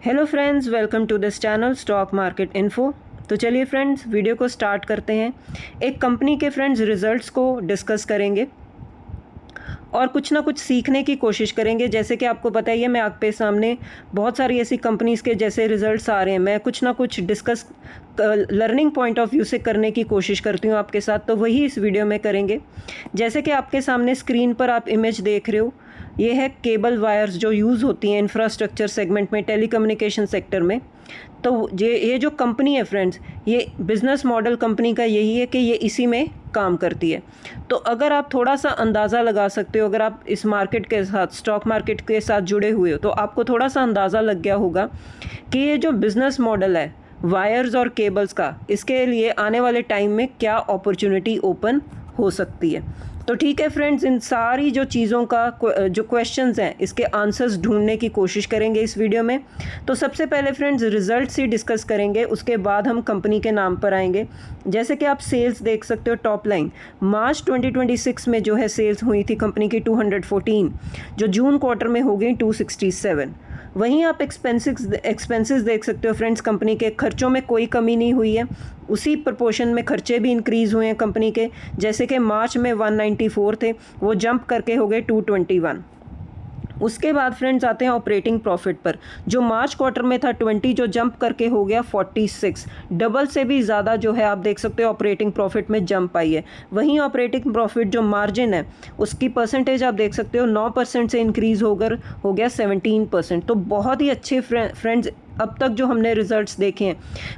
Hello friends, welcome to this channel stock market info. तो चलिए friends, video को start करते हैं। एक कंपनी के फ्रेंड्स रिजल्ट्स को डिस्कस करेंगे और कुछ ना कुछ सीखने की कोशिश करेंगे। जैसे कि आपको पता ही है, मैं आपके सामने बहुत सारी ऐसी कंपनीज़ के जैसे रिजल्ट्स आ रहे हैं, मैं कुछ ना कुछ discuss learning point of view से करने की कोशिश करती हूँ आपके साथ। तो वही इस वीडियो में करेंगे। जैसे कि आपके सामने स्क्रीन पर आप इमेज देख रहे हो, ये है केबल वायर्स जो यूज़ होती हैं इंफ्रास्ट्रक्चर सेगमेंट में, टेलीकम्युनिकेशन सेक्टर में। तो ये जो कंपनी है फ्रेंड्स, ये बिज़नेस मॉडल कंपनी का यही है कि ये इसी में काम करती है। तो अगर आप थोड़ा सा अंदाज़ा लगा सकते हो, अगर आप इस मार्केट के साथ, स्टॉक मार्केट के साथ जुड़े हुए हो, तो आपको थोड़ा सा अंदाज़ा लग गया होगा कि ये जो बिज़नेस मॉडल है वायर्स और केबल्स का, इसके लिए आने वाले टाइम में क्या अपॉर्चुनिटी ओपन हो सकती है। तो ठीक है फ्रेंड्स, इन सारी जो चीज़ों का जो क्वेश्चंस हैं, इसके आंसर्स ढूंढने की कोशिश करेंगे इस वीडियो में। तो सबसे पहले फ्रेंड्स रिजल्ट्स ही डिस्कस करेंगे, उसके बाद हम कंपनी के नाम पर आएंगे। जैसे कि आप सेल्स देख सकते हो, टॉप लाइन मार्च 2026 में जो है सेल्स हुई थी कंपनी की 214, जो जून क्वार्टर में हो गई 267। वहीं आप एक्सपेंसेस देख सकते हो फ्रेंड्स, कंपनी के खर्चों में कोई कमी नहीं हुई है, उसी प्रपोर्शन में खर्चे भी इंक्रीज़ हुए हैं कंपनी के। जैसे कि मार्च में 194 थे, वो जंप करके हो गए 221। उसके बाद फ्रेंड्स आते हैं ऑपरेटिंग प्रॉफिट पर, जो मार्च क्वार्टर में था 20, जो जंप करके हो गया 46। डबल से भी ज़्यादा जो है आप देख सकते हो ऑपरेटिंग प्रॉफिट में जंप आई है। वहीं ऑपरेटिंग प्रॉफिट जो मार्जिन है, उसकी परसेंटेज आप देख सकते हो 9% से इंक्रीज़ होकर हो गया 17%। तो बहुत ही अच्छे फ्रेंड्स, अब तक जो हमने रिजल्ट्स देखे हैं,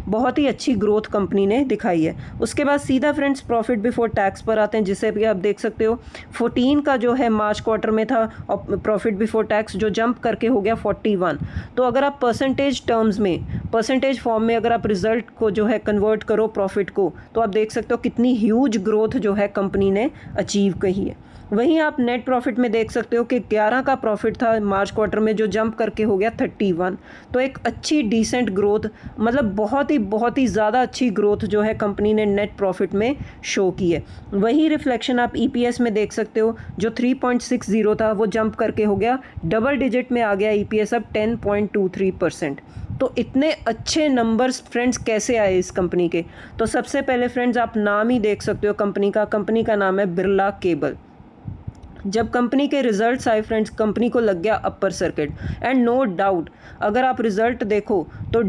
बहुत ही अच्छी ग्रोथ कंपनी ने दिखाई है। उसके बाद सीधा फ्रेंड्स प्रॉफिट बिफोर टैक्स पर आते हैं, जिसे भी आप देख सकते हो 14 का जो है मार्च क्वार्टर में था प्रॉफिट बिफोर टैक्स, जो जंप करके हो गया 41। तो अगर आप परसेंटेज टर्म्स में, परसेंटेज फॉर्म में अगर आप रिजल्ट को जो है कन्वर्ट करो प्रॉफिट को, तो आप देख सकते हो कितनी ह्यूज ग्रोथ जो है कंपनी ने अचीव कही है। वहीं आप नेट प्रॉफिट में देख सकते हो कि 11 का प्रॉफिट था मार्च क्वार्टर में, जो जंप करके हो गया 31। तो एक अच्छी डिसेंट ग्रोथ, मतलब बहुत ही ज़्यादा अच्छी ग्रोथ जो है कंपनी ने नेट प्रॉफिट में शो की है। वही रिफ्लेक्शन आप ईपीएस में देख सकते हो, जो 3.60 था वो जंप करके हो गया डबल डिजिट में आ गया ईपीएस अब 10.23%। तो इतने अच्छे नंबर्स फ्रेंड्स कैसे आए इस कंपनी के? तो सबसे पहले फ्रेंड्स आप नाम ही देख सकते हो कंपनी का नाम है बिरला केबल। जब कंपनी के रिजल्ट्स आए फ्रेंड्स, कंपनी को लग गया upper circuit. And no doubt, अगर आप रिजल्ट देखो तो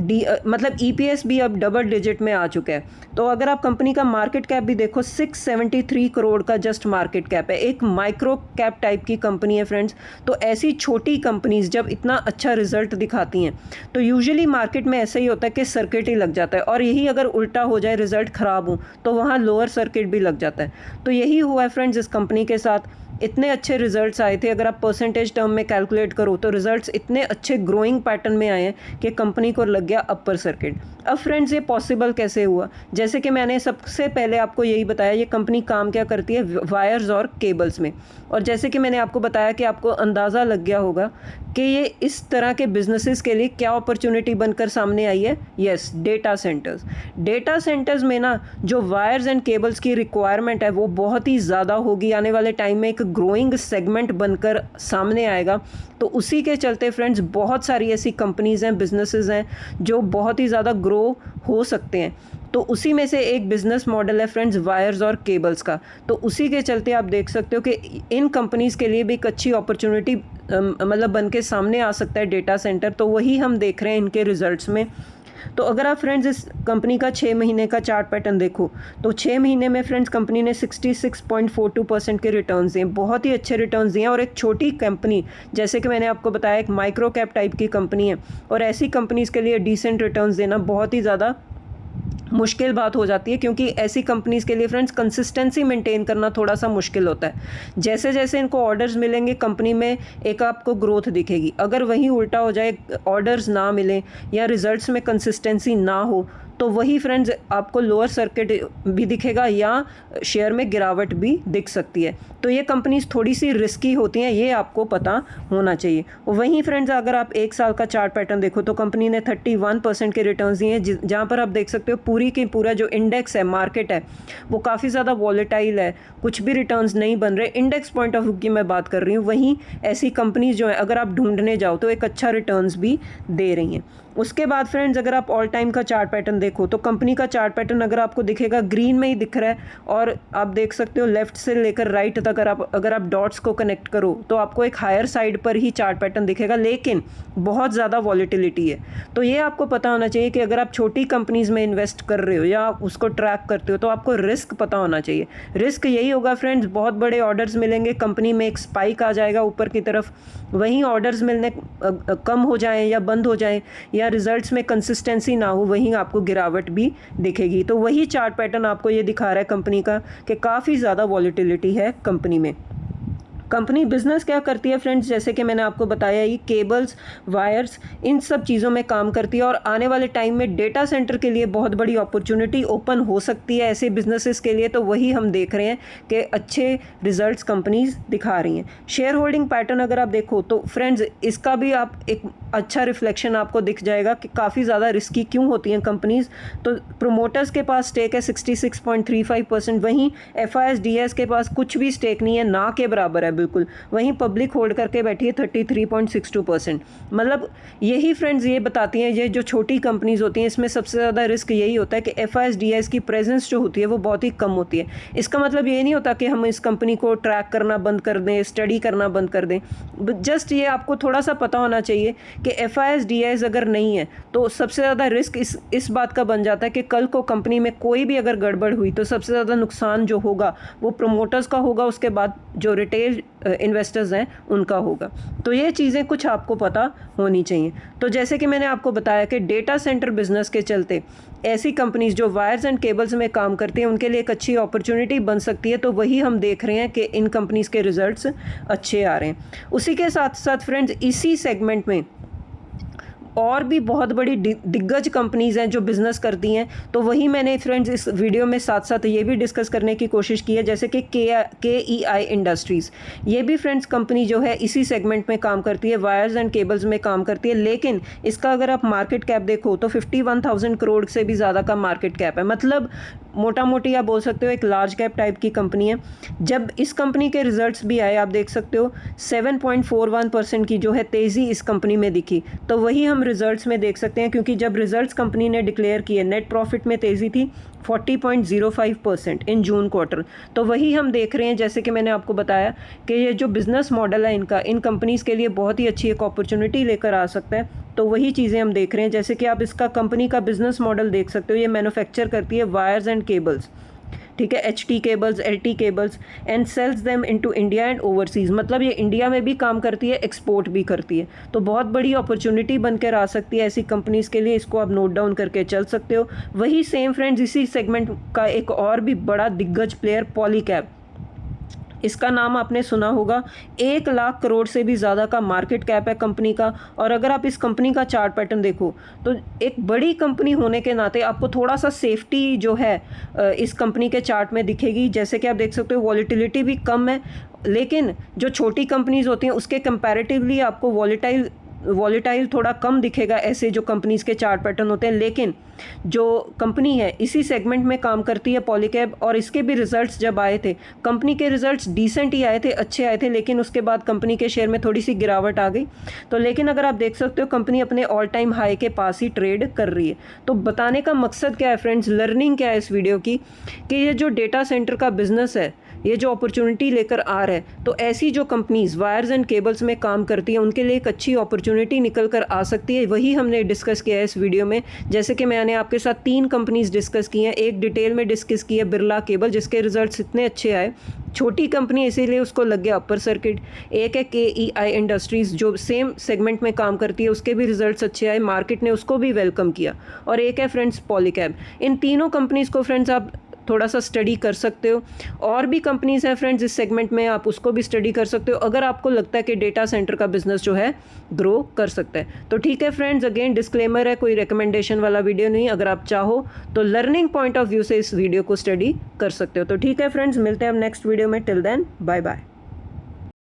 मतलब ईपीएस भी अब डबल डिजिट में आ चुका है। तो अगर आप कंपनी का मार्केट कैप भी देखो, 673 करोड़ का जस्ट मार्केट कैप है। एक माइक्रो कैप टाइप की कंपनी है फ्रेंड्स। तो ऐसी छोटी कंपनीज जब इतना अच्छा रिजल्ट दिखाती हैं, तो यूजुअली मार्केट में ऐसा ही होता है कि सर्किट ही लग जाता है, और यही अगर उल्टा हो जाए, रिजल्ट ख़राब हो, तो वहाँ लोअर सर्किट भी लग जाता है। तो यही हुआ है फ्रेंड्स इस कंपनी के साथ। इतने अच्छे रिजल्ट्स आए थे, अगर आप परसेंटेज टर्म में कैलकुलेट करो तो रिजल्ट्स इतने अच्छे ग्रोइंग पैटर्न में आए हैं कि कंपनी को लग गया अपर सर्किट। अब फ्रेंड्स ये पॉसिबल कैसे हुआ? जैसे कि मैंने सबसे पहले आपको यही बताया, ये कंपनी काम क्या करती है, वायर्स और केबल्स में। और जैसे कि मैंने आपको बताया कि आपको अंदाज़ा लग गया होगा कि ये इस तरह के बिजनेसेस के लिए क्या अपॉर्चुनिटी बनकर सामने आई है। Yes, data centres. Data centres में ना जो वायर्स एंड केबल्स की रिक्वायरमेंट है, वो बहुत ही ज़्यादा होगी आने वाले टाइम में, एक ग्रोइंग सेगमेंट बनकर सामने आएगा। तो उसी के चलते फ्रेंड्स बहुत सारी ऐसी कंपनीज़ हैं, बिजनेसेस हैं, जो बहुत ही ज़्यादा ग्रो हो सकते हैं। तो उसी में से एक बिज़नेस मॉडल है फ्रेंड्स वायर्स और केबल्स का। तो उसी के चलते आप देख सकते हो कि इन कंपनीज़ के लिए भी एक अच्छी अपॉर्चुनिटी मतलब बन के सामने आ सकता है डेटा सेंटर। तो वही हम देख रहे हैं इनके रिजल्ट्स में। तो अगर आप फ्रेंड्स इस कंपनी का 6 महीने का चार्ट पैटर्न देखो, तो 6 महीने में फ्रेंड्स कंपनी ने 66.42% के रिटर्न्स दिए, बहुत ही अच्छे रिटर्न्स दिए। और एक छोटी कंपनी, जैसे कि मैंने आपको बताया, एक माइक्रो कैप टाइप की कंपनी है, और ऐसी कंपनीज़ के लिए डिसेंट रिटर्न्स देना बहुत ही ज़्यादा मुश्किल बात हो जाती है, क्योंकि ऐसी कंपनीज़ के लिए फ्रेंड्स कंसिस्टेंसी मेंटेन करना थोड़ा सा मुश्किल होता है। जैसे जैसे इनको ऑर्डर्स मिलेंगे, कंपनी में एक आपको ग्रोथ दिखेगी। अगर वहीं उल्टा हो जाए, ऑर्डर्स ना मिले या रिजल्ट्स में कंसिस्टेंसी ना हो, तो वही फ्रेंड्स आपको लोअर सर्किट भी दिखेगा या शेयर में गिरावट भी दिख सकती है। तो ये कंपनीज थोड़ी सी रिस्की होती हैं, ये आपको पता होना चाहिए। वहीं फ्रेंड्स अगर आप 1 साल का चार्ट पैटर्न देखो तो कंपनी ने 31% के रिटर्न्स दिए हैं, जहाँ पर आप देख सकते हो पूरी की पूरा जो इंडेक्स है, मार्केट है, वो काफ़ी ज़्यादा वॉलेटाइल है, कुछ भी रिटर्न्स नहीं बन रहे। इंडेक्स पॉइंट ऑफ व्यू की मैं बात कर रही हूँ। वहीं ऐसी कंपनीज जो है अगर आप ढूंढने जाओ तो एक अच्छा रिटर्न्स भी दे रही हैं। उसके बाद फ्रेंड्स अगर आप ऑल टाइम का चार्ट पैटर्न देखो तो कंपनी का चार्ट पैटर्न अगर आपको दिखेगा ग्रीन में ही दिख रहा है, और आप देख सकते हो लेफ्ट से लेकर राइट तक अगर आप डॉट्स को कनेक्ट करो तो आपको एक हायर साइड पर ही चार्ट पैटर्न दिखेगा, लेकिन बहुत ज़्यादा वॉलेटिलिटी है। तो ये आपको पता होना चाहिए कि अगर आप छोटी कंपनीज़ में इन्वेस्ट कर रहे हो या उसको ट्रैक करते हो तो आपको रिस्क पता होना चाहिए। रिस्क यही होगा फ्रेंड्स, बहुत बड़े ऑर्डर्स मिलेंगे, कंपनी में एक स्पाइक आ जाएगा ऊपर की तरफ, वहीं ऑर्डर्स मिलने कम हो जाएं या बंद हो जाएं या रिजल्ट्स में कंसिस्टेंसी ना हो, वहीं आपको गिरावट भी दिखेगी। तो वही चार्ट पैटर्न आपको ये दिखा रहा है कंपनी का कि काफ़ी ज़्यादा वॉलेटिलिटी है कंपनी में। कंपनी बिजनेस क्या करती है फ्रेंड्स, जैसे कि मैंने आपको बताया, ये केबल्स, वायर्स, इन सब चीज़ों में काम करती है, और आने वाले टाइम में डेटा सेंटर के लिए बहुत बड़ी अपॉर्चुनिटी ओपन हो सकती है ऐसे बिजनेसेस के लिए। तो वही हम देख रहे हैं कि अच्छे रिजल्ट्स कंपनीज दिखा रही हैं। शेयर होल्डिंग पैटर्न अगर आप देखो तो फ्रेंड्स इसका भी आप एक अच्छा रिफ्लेक्शन आपको दिख जाएगा कि काफ़ी ज़्यादा रिस्की क्यों होती हैं कंपनीज। तो प्रोमोटर्स के पास स्टेक है 66.35%, वहीं FIS-DS के पास कुछ भी स्टेक नहीं है, ना के बराबर है बिल्कुल। वहीं पब्लिक होल्ड करके बैठी है 33.62%। मतलब यही फ्रेंड्स ये बताती हैं, ये जो छोटी कंपनीज होती हैं इसमें सबसे ज़्यादा रिस्क यही होता है कि FIS-DS की प्रेजेंस जो होती है वो बहुत ही कम होती है। इसका मतलब ये नहीं होता कि हम इस कंपनी को ट्रैक करना बंद कर दें, स्टडी करना बंद कर दें। जस्ट ये आपको थोड़ा सा पता होना चाहिए कि FIS-DS अगर नहीं है तो सबसे ज़्यादा रिस्क इस बात का बन जाता है कि कल को कंपनी में कोई भी अगर गड़बड़ हुई तो सबसे ज़्यादा नुकसान जो होगा वो प्रोमोटर्स का होगा, उसके बाद जो रिटेल इन्वेस्टर्स हैं उनका होगा। तो ये चीज़ें कुछ आपको पता होनी चाहिए। तो जैसे कि मैंने आपको बताया कि डेटा सेंटर बिजनेस के चलते ऐसी कंपनीज जो वायर्स एंड केबल्स में काम करती हैं उनके लिए एक अच्छी अपॉर्चुनिटी बन सकती है। तो वही हम देख रहे हैं कि इन कंपनीज के रिजल्ट्स अच्छे आ रहे हैं। उसी के साथ साथ फ्रेंड्स इसी सेगमेंट में और भी बहुत बड़ी दिग्गज कंपनीज हैं जो बिज़नेस करती हैं। तो वही मैंने फ्रेंड्स इस वीडियो में साथ साथ ये भी डिस्कस करने की कोशिश की है, जैसे कि KEI इंडस्ट्रीज़। ये भी फ्रेंड्स कंपनी जो है इसी सेगमेंट में काम करती है, वायर्स एंड केबल्स में काम करती है, लेकिन इसका अगर आप मार्केट कैप देखो तो 51,000 करोड़ से भी ज़्यादा का मार्केट कैप है। मतलब मोटा मोटी आप बोल सकते हो एक लार्ज कैप टाइप की कंपनी है। जब इस कंपनी के रिजल्ट्स भी आए, आप देख सकते हो 7.41% की जो है तेज़ी इस कंपनी में दिखी। तो वही हम रिजल्ट्स में देख सकते हैं, क्योंकि जब रिजल्ट्स कंपनी ने डिक्लेयर किए नेट प्रॉफिट में तेज़ी थी 40.05% इन जून क्वार्टर। तो वही हम देख रहे हैं, जैसे कि मैंने आपको बताया कि ये जो बिज़नेस मॉडल है इनका इन कंपनीज़ के लिए बहुत ही अच्छी एक अपॉर्चुनिटी लेकर आ सकता है। तो वही चीज़ें हम देख रहे हैं, जैसे कि आप इसका कंपनी का बिज़नेस मॉडल देख सकते हो। ये मैन्युफैक्चर करती है वायर्स एंड केबल्स, ठीक है, HT cables, LT cables, and sells them into India and overseas. मतलब ये इंडिया में भी काम करती है, एक्सपोर्ट भी करती है। तो बहुत बड़ी अपॉर्चुनिटी बनकर आ सकती है ऐसी कंपनीज़ के लिए, इसको आप नोट डाउन करके चल सकते हो। वही सेम फ्रेंड्स इसी सेगमेंट का एक और भी बड़ा दिग्गज प्लेयर पॉलीकैब, इसका नाम आपने सुना होगा। 1 लाख करोड़ से भी ज़्यादा का मार्केट कैप है कंपनी का। और अगर आप इस कंपनी का चार्ट पैटर्न देखो तो एक बड़ी कंपनी होने के नाते आपको थोड़ा सा सेफ्टी जो है इस कंपनी के चार्ट में दिखेगी। जैसे कि आप देख सकते हो वॉलेटिलिटी भी कम है, लेकिन जो छोटी कंपनीज होती हैं उसके कंपैरेटिवली आपको वॉलेटाइल थोड़ा कम दिखेगा ऐसे जो कंपनीज़ के चार्ट पैटर्न होते हैं। लेकिन जो कंपनी है इसी सेगमेंट में काम करती है पॉलीकैब, और इसके भी रिजल्ट्स जब आए थे, कंपनी के रिजल्ट्स डिसेंट ही आए थे, अच्छे आए थे, लेकिन उसके बाद कंपनी के शेयर में थोड़ी सी गिरावट आ गई। तो लेकिन अगर आप देख सकते हो कंपनी अपने ऑल टाइम हाई के पास ही ट्रेड कर रही है। तो बताने का मकसद क्या है फ्रेंड्स, लर्निंग क्या है इस वीडियो की, कि ये जो डेटा सेंटर का बिजनेस है ये जो अपॉर्चुनिटी लेकर आ रहा है, तो ऐसी जो कंपनीज वायर्स एंड केबल्स में काम करती हैं उनके लिए एक अच्छी अपॉर्चुनिटी निकल कर आ सकती है। वही हमने डिस्कस किया है इस वीडियो में। जैसे कि मैंने आपके साथ 3 कंपनीज डिस्कस की हैं। एक डिटेल में डिस्कस की है बिरला केबल, जिसके रिजल्ट्स इतने अच्छे आए, छोटी कंपनी इसीलिए उसको लग गया अपर सर्किट। एक है KEI इंडस्ट्रीज़ जो सेम सेगमेंट में काम करती है, उसके भी रिजल्ट्स अच्छे आए, मार्केट ने उसको भी वेलकम किया। और एक है फ्रेंड्स पॉलीकैब। इन तीनों कंपनीज़ को फ्रेंड्स आप थोड़ा सा स्टडी कर सकते हो। और भी कंपनीज़ हैं फ्रेंड्स इस सेगमेंट में, आप उसको भी स्टडी कर सकते हो अगर आपको लगता है कि डेटा सेंटर का बिजनेस जो है ग्रो कर सकता है। तो ठीक है फ्रेंड्स, अगेन डिस्क्लेमर है, कोई रिकमेंडेशन वाला वीडियो नहीं। अगर आप चाहो तो लर्निंग पॉइंट ऑफ व्यू से इस वीडियो को स्टडी कर सकते हो। तो ठीक है फ्रेंड्स, मिलते हैं हम नेक्स्ट वीडियो में। Till then bye bye.